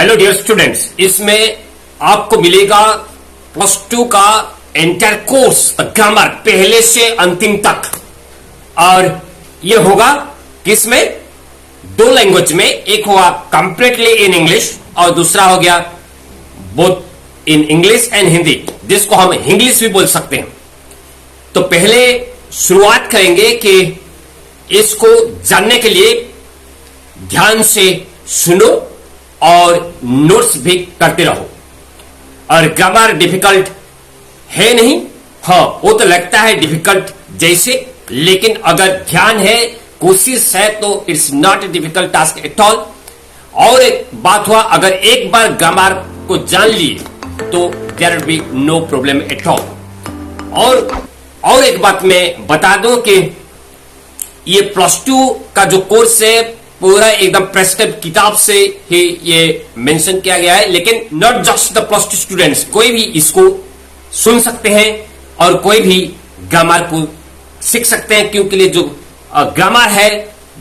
Hello dear students, इसमें आपको मिलेगा +2 का एंटायर कोर्स ग्रामर पहले से अंतिम तक। और ये होगा किसमें? 2 लैंग्वेज में, एक होगा कंप्लीटली इन इंग्लिश और दूसरा हो गया both in English and Hindi, जिसको हम इंग्लिश भी बोल सकते हैं। तो पहले शुरुआत करेंगे कि इसको जानने के लिए ध्यान से सुनो और नोट्स भी करते रहो। और ग्रामर डिफिकल्ट है नहीं, हाँ वो तो लगता है डिफिकल्ट जैसे, लेकिन अगर ध्यान है, कोशिश है तो it's not a difficult task at all. और एक बात हुआ, अगर एक बार ग्रामर को जान लिए तो there will be no problem at all. और एक बात मैं बता दूं कि ये +2 का जो कोर्स है पूरा एकदम प्रेस्क्राइब किताब से ही ये मेंशन किया गया है, लेकिन नॉट जस्ट द +2 स्टूडेंट्स, कोई भी इसको सुन सकते हैं और कोई भी ग्रामर को सीख सकते हैं, क्योंकि ये जो ग्रामर है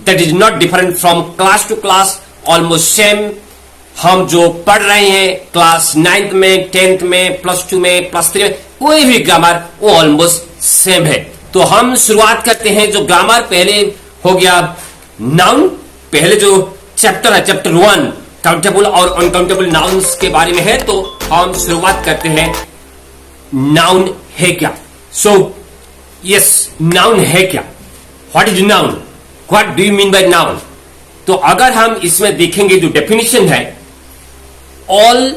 that is not different from class to class, almost same. हम जो पढ़ रहे हैं क्लास 9th में, 10th में, +2 में, +3 में, कोई भी ग्रामर वो ऑलमोस्ट सेम है। तो हम शुरुआत करते हैं। जो ग्रामर पहले हो गया नाउन, पहले जो चैप्टर है चैप्टर 1 काउंटेबल और अनकाउंटेबल नाउन्स के बारे में है, तो हम शुरुआत करते हैं नाउन है क्या। सो यस, नाउन है क्या, what is noun, what do you mean by noun. तो अगर हम इसमें देखेंगे जो डेफिनेशन है, all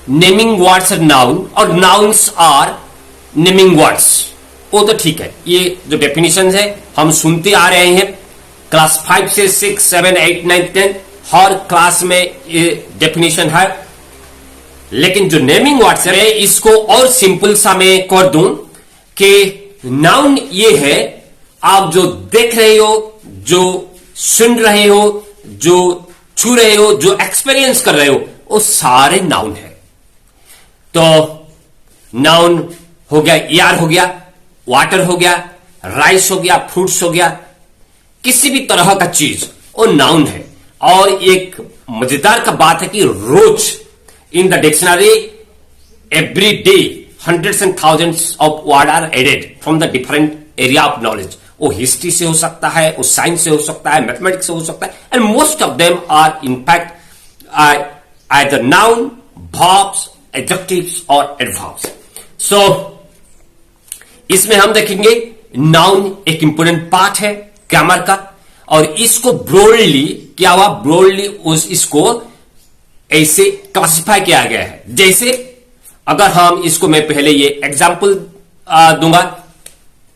naming words are noun और नाउन्स आर नेमिंग वर्ड्स, वो तो ठीक है। ये जो डेफिनेशन है हम सुनते आ रहे हैं क्लास 5 से 6, 7, 8, 9, 10 हर क्लास में ये डेफिनेशन है। लेकिन जो नेमिंग वर्ड्स है इसको और सिंपल सा मैं कर दूं कि नाउन ये है आप जो देख रहे हो, जो सुन रहे हो, जो छू रहे हो, जो एक्सपीरियंस कर रहे हो, वो सारे नाउन है। तो नाउन हो गया एयर, हो गया वाटर, हो गया राइस, हो गया फ्रूट्स, हो गया किसी भी तरह का चीज वो नाउन है। और एक मजेदार का बात है कि रोज in the dictionary every day hundreds and thousands of words are added from the different area of knowledge. वो हिस्ट्री से हो सकता है, वो साइंस से हो सकता है, मैथमेटिक्स से हो सकता है, and most of them are in fact either noun, verbs, adjectives or adverbs. So इसमें हम देखेंगे नाउन एक इंपोर्टेंट पार्ट है ग्रामर का, और इसको ब्रॉडली क्या हुआ, ब्रॉडली इसको ऐसे क्लासिफाई किया गया है। जैसे अगर हम इसको, मैं पहले ये एग्जांपल दूंगा,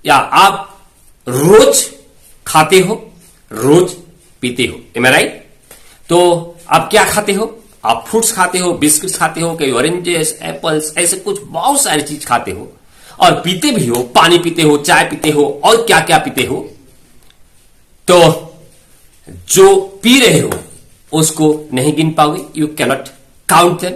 या आप रोज खाते हो, रोज पीते हो, एम आई राइट। तो आप क्या खाते हो? आप फ्रूट्स खाते हो, बिस्किट्स खाते हो, कई ऑरेंजेस, एप्पल्स, ऐसे कुछ बहुत सारी चीज खाते हो, और पीते भी हो, पानी पीते हो, चाय पीते हो, और क्या क्या पीते हो। तो जो पी रहे हो उसको नहीं गिन पाओगे, यू कैनॉट काउंट देम।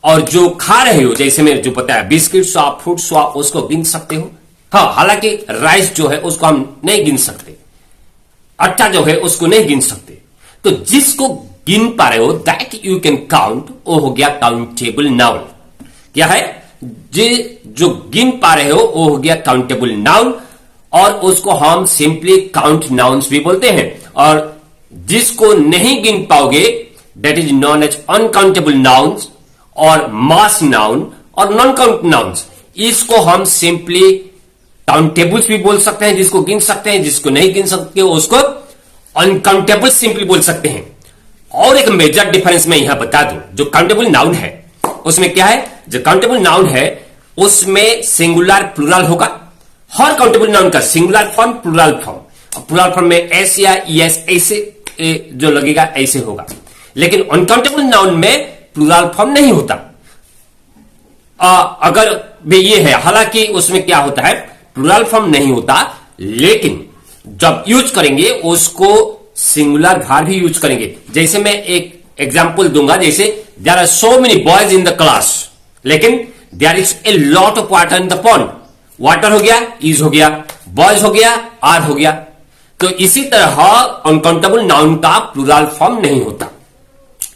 और जो खा रहे हो, जैसे मैंने जो बताया बिस्किट्स आप, फ्रूट्स आप, उसको गिन सकते हो। हाँ, हालांकि राइस जो है उसको हम नहीं गिन सकते, आटा जो है उसको नहीं गिन सकते। तो जिसको गिन पा रहे हो दैट यू कैन काउंट, वो हो गया काउंटेबल नाउन। क्या है? जो गिन पा रहे हो वो हो गया काउंटेबल नाउन, और उसको हम सिंपली काउंट नाउन्स भी बोलते हैं। और जिसको नहीं गिन पाओगे that is non as uncountable nouns और मास नाउन और नॉन काउंट नाउन्स। इसको हम सिंपली काउंटेबल्स भी बोल सकते हैं, जिसको गिन सकते हैं, जिसको नहीं गिन सकते उसको अनकाउंटेबल सिंपली बोल सकते हैं। और एक मेजर डिफरेंस मैं यहां बता दूं, जो काउंटेबल नाउन है उसमें क्या है, जो काउंटेबल नाउन है उसमें सिंगुलर प्लूरल होगा। हर काउंटेबल नाउन का singular form, plural form, plural form में एस या ईएस ऐसे जो लगेगा ऐसे होगा। लेकिन अनकाउंटेबल नाउन में प्लूरल फॉर्म नहीं होता। अगर भी ये है, हालांकि उसमें क्या होता है, प्लूरल फॉर्म नहीं होता, लेकिन जब यूज करेंगे उसको सिंगुलर भार भी यूज करेंगे। जैसे मैं एक एग्जांपल दूंगा, जैसे there are so many boys in the class, लेकिन there is a lot of water in the pond. Water हो गया, इज हो गया, बॉयज हो गया, आर हो गया। तो इसी तरह अनकाउंटेबल नाउन का प्लूरल फॉर्म नहीं होता।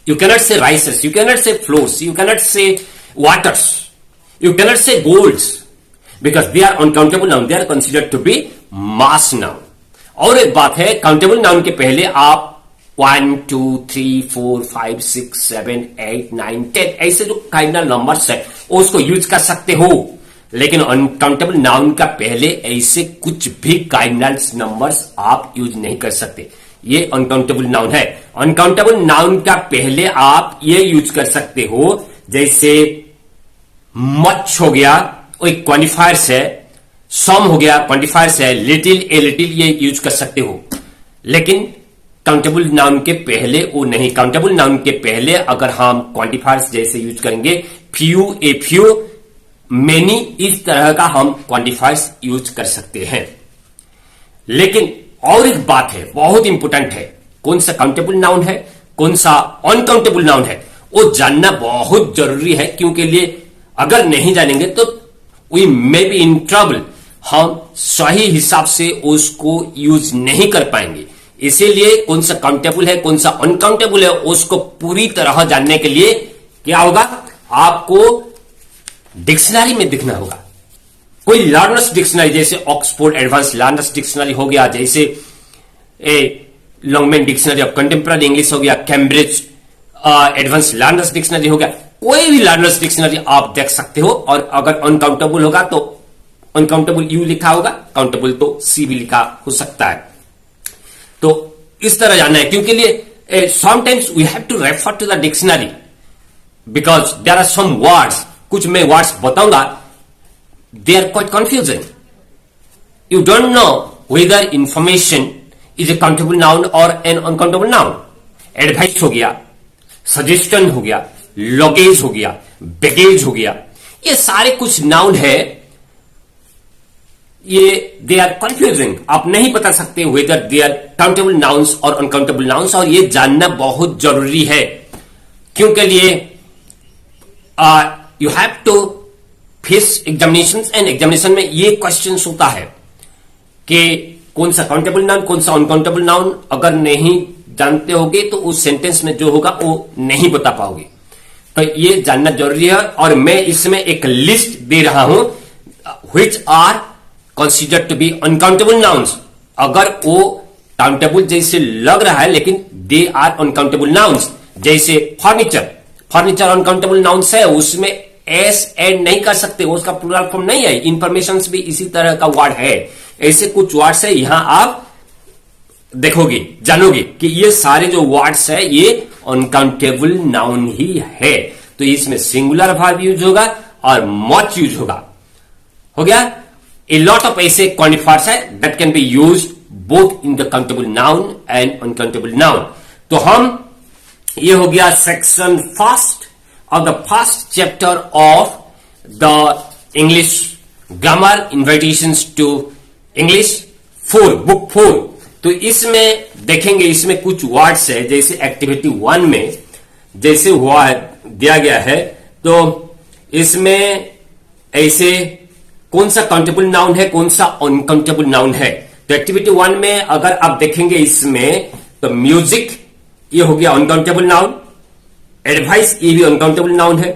You cannot say rices, you cannot say floors, you cannot say waters, you cannot say golds, because they are uncountable noun, they are considered to be mass noun. और एक बात है, countable noun के पहले आप 1 2 3 4 5 6 7 8 9 10 ऐसे जो काइंडल नंबर्स है उसको यूज कर सकते हो, लेकिन अनकाउंटेबल नाउन का पहले ऐसे कुछ भी काइंडल नंबर्स आप यूज नहीं कर सकते. ये अनकाउंटेबल नाउन है. अनकाउंटेबल नाउन का पहले आप ये यूज कर सकते हो, जैसे मच हो गया, एक क्वांटिफायर्स है, सम हो गया क्वांटिफायर्स है, लिटिल ए लिटिल ये यूज कर सकते हो. लेकिन काउंटेबल नाउन के पहले वो नहीं. काउंटेबल नाउन के पहले अगर हम क्वांटिफायर्स जैसे यूज करेंगे, फ्यू, ए फ्यू, मेनी, इस तरह का हम क्वांटिफायर्स यूज कर सकते हैं. लेकिन और एक बात है, बहुत इंपोर्टेंट है, कौन सा काउंटेबल नाउन है, कौन सा अनकाउंटेबल नाउन है, वो जानना बहुत जरूरी है. क्योंकि लिए अगर नहीं जानेंगे तो we may be in trouble, हम सही हिसाब से उसको यूज नहीं कर पाएंगे. इसीलिए कौन सा काउंटेबल है, कौन सा अनकाउंटेबल है, उसको पूरी तरह जानने के लिए क्या होगा, आपको डिक्शनरी में दिखना होगा. कोई लर्नर्स डिक्शनरी जैसे ऑक्सफोर्ड एडवांस लर्नर्स डिक्शनरी हो गया, जैसे Longman dictionary of contemporary English हो गया, कैम्ब्रिज एडवांस लर्नर्स डिक्शनरी हो गया, कोई भी लर्नर्स डिक्शनरी आप देख सकते हो. और अगर अनकाउंटेबल होगा तो अनकाउंटेबल यू लिखा होगा, काउंटेबल तो सी भी लिखा हो सकता है. तो इस तरह जानना है, क्योंकि लिए sometimes we have to refer to the dictionary because there are some words, कुछ मैं वर्ड्स बताऊंगा, they are quite confusing. You don't know whether information is a countable noun or an uncountable noun. Advice हो गया, suggestion हो गया, luggage हो गया, baggage हो गया, ये सारे कुछ नाउन है. ये they are confusing. आप नहीं बता सकते whether they are countable nouns or uncountable nouns, और ये जानना बहुत जरूरी है. क्योंकि लिए you have to face examinations, and examination में ये क्वेश्चन होता है कि कौन सा काउंटेबल नाउन, कौन सा अनकाउंटेबल नाउन. अगर नहीं जानते होगे तो उस सेंटेंस में जो होगा वो नहीं बता पाओगे. तो ये जानना जरूरी है. और मैं इसमें एक लिस्ट दे रहा हूं which are considered to be uncountable nouns. अगर वो काउंटेबल जैसे लग रहा है लेकिन दे आर अनकाउंटेबल नाउन्स. जैसे फर्नीचर, फर्नीचर अनकाउंटेबल नाउन्स है, उसमें एस एड नहीं कर सकते, उसका प्लूरल फॉर्म नहीं है. इंफॉर्मेशन भी इसी तरह का वर्ड है. ऐसे कुछ वर्ड्स है, यहां आप देखोगे, जानोगे कि ये सारे जो वर्ड्स है ये अनकाउंटेबल नाउन ही है. तो इसमें सिंगुलर वर्ब यूज होगा और मच यूज होगा. हो गया. ए लॉट ऑफ ऐसे क्वांटिफायर्स है that can be use both in the countable noun and uncountable noun. तो हम, ये हो गया section first of the first chapter of the English grammar invitations to English 4 book 4. तो इसमें देखेंगे, इसमें कुछ वर्ड्स है जैसे एक्टिविटी 1 में जैसे हुआ है, दिया गया है. तो इसमें ऐसे कौन सा काउंटेबल नाउन है, कौन सा अनकाउंटेबल नाउन है. तो एक्टिविटी 1 में अगर आप देखेंगे इसमें, तो म्यूजिक ये हो गया अनकाउंटेबल नाउन, एडवाइस ये भी अनकाउंटेबल नाउन है,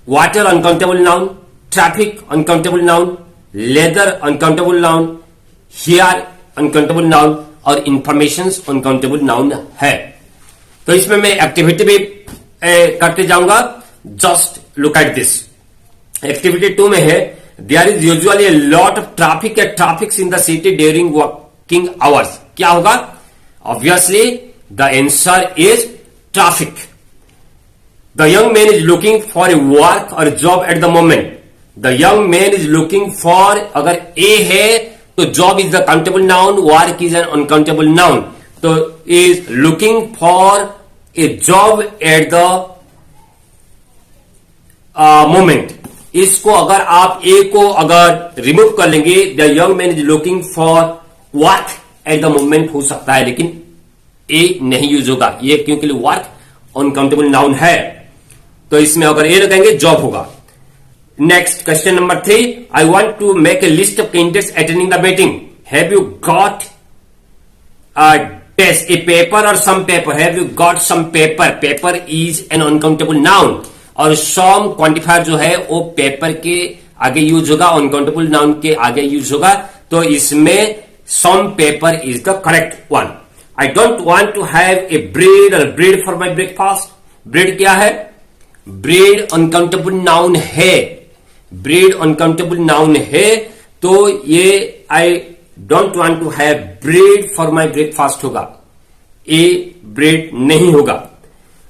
water uncountable noun, traffic uncountable noun, leather uncountable noun, hair uncountable noun, और इंफॉर्मेशन अनकाउंटेबल नाउन है. तो इसमें मैं एक्टिविटी भी करते जाऊंगा. Just look at this. Activity 2 में है, there is usually a lot of traffic at traffics in the city during working hours. क्या होगा? Obviously the answer is traffic. The young man is looking for a work or job at the moment. The young man is looking for, अगर A है तो job is the countable noun, work is an uncountable noun. तो is looking for a job at the moment. इसको अगर आप A को अगर remove कर लेंगे, the young man is looking for work at the moment हो सकता है, लेकिन A नहीं यूज होगा ये, क्योंकि वर्क अनकाउंटेबल नाउन है. तो इसमें अगर ए लगाएंगे जॉब होगा. Next question number 3. I want to make a list of candidates attending the meeting. Have you got test a paper or some paper, have you got some paper, paper is an uncountable noun, or some quantifier जो है वो paper के आगे use होगा, uncountable noun के आगे use होगा, तो इसमें some paper is the correct one. I don't want to have a bread or bread for my breakfast, bread क्या है? ब्रेड अनकाउंटेबल नाउन है, ब्रेड अनकाउंटेबल नाउन है, तो ये I don't want to have bread for my breakfast होगा, a bread नहीं होगा।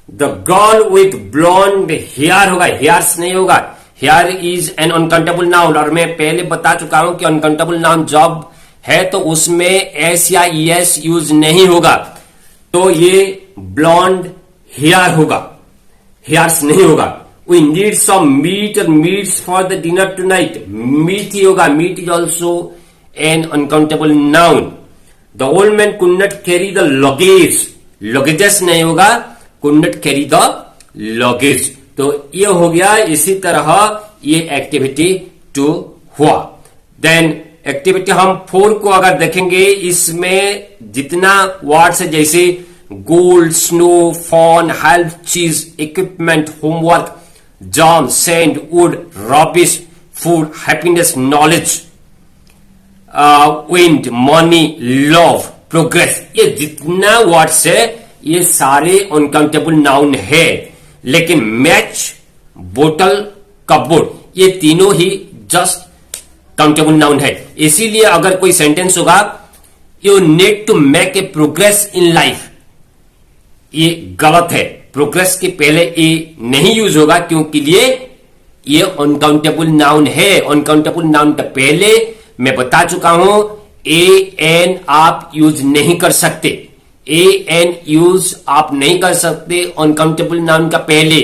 The girl with blonde hair होगा, हेयर्स नहीं होगा, hair is an uncountable noun, और मैं पहले बता चुका हूं कि अनकाउंटेबल नाउन जॉब है तो उसमें एस या ईएस यूज नहीं होगा, तो ये ब्लॉन्ड हेयर होगा, हेयर्स नहीं होगा। We need some meat or meats for the dinner tonight, meat ही होगा, meat is also an uncountable noun. The old man could not carry the luggage, luggages नहीं होगा, could not carry the luggage, तो ये हो गया। इसी तरह ये एक्टिविटी 2 हुआ। देन एक्टिविटी हम 4 को अगर देखेंगे, इसमें जितना वर्ड्स है जैसे gold, snow, fun, help, cheese, equipment, homework, jam, sand, wood, rubbish, food, happiness, knowledge, wind, money, love, progress, ये जितना वर्ड्स है ये सारे अनकाउंटेबल नाउन है, लेकिन मैच, बोतल, कपबोर्ड, ये तीनों ही जस्ट काउंटेबल नाउन है। इसीलिए अगर कोई सेंटेंस होगा, you need to make a progress in life, ये गलत है, प्रोग्रेस के पहले ए नहीं यूज होगा, क्योंकि ये अनकाउंटेबल नाउन है। अनकाउंटेबल नाउन का पहले मैं बता चुका हूं, ए एन आप यूज नहीं कर सकते, ए एन यूज आप नहीं कर सकते अनकाउंटेबल नाउन का पहले।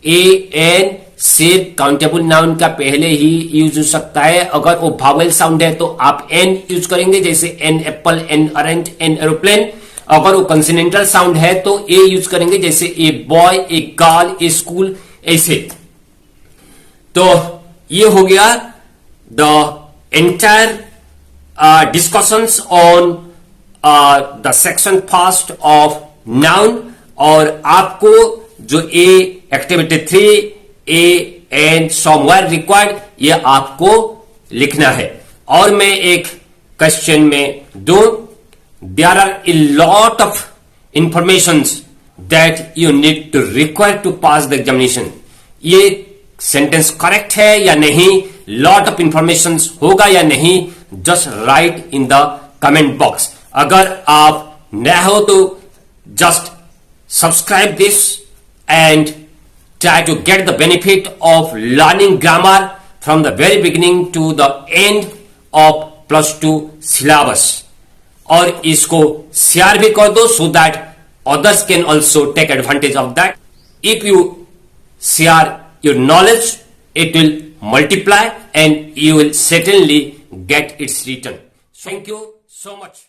ए एन सिर्फ काउंटेबल नाउन का पहले ही यूज हो सकता है। अगर वो वावेल साउंड है तो आप एन यूज करेंगे, जैसे an apple, an orange, an aeroplane. अगर वो कंसोनेंटल साउंड है तो ए यूज करेंगे, जैसे a boy, a girl, a school, ऐसे। तो ये हो गया the entire discussions on the section first of noun. और आपको जो a activity 3 A and somewhere required, ये आपको लिखना है। और मैं एक क्वेश्चन में दो, there are a lot of information that you need to require to pass the examination. ये सेंटेंस करेक्ट है या नहीं, लॉट ऑफ इंफॉर्मेशन होगा या नहीं, just write in the comment box. अगर आप नए हो तो just subscribe this and try to get the benefit of learning grammar from the very beginning to the end of +2 syllabus। और इसको शेयर भी कर दो so that others can also take advantage of that। If you share your knowledge, it will multiply and you will certainly get its return। Thank you so much।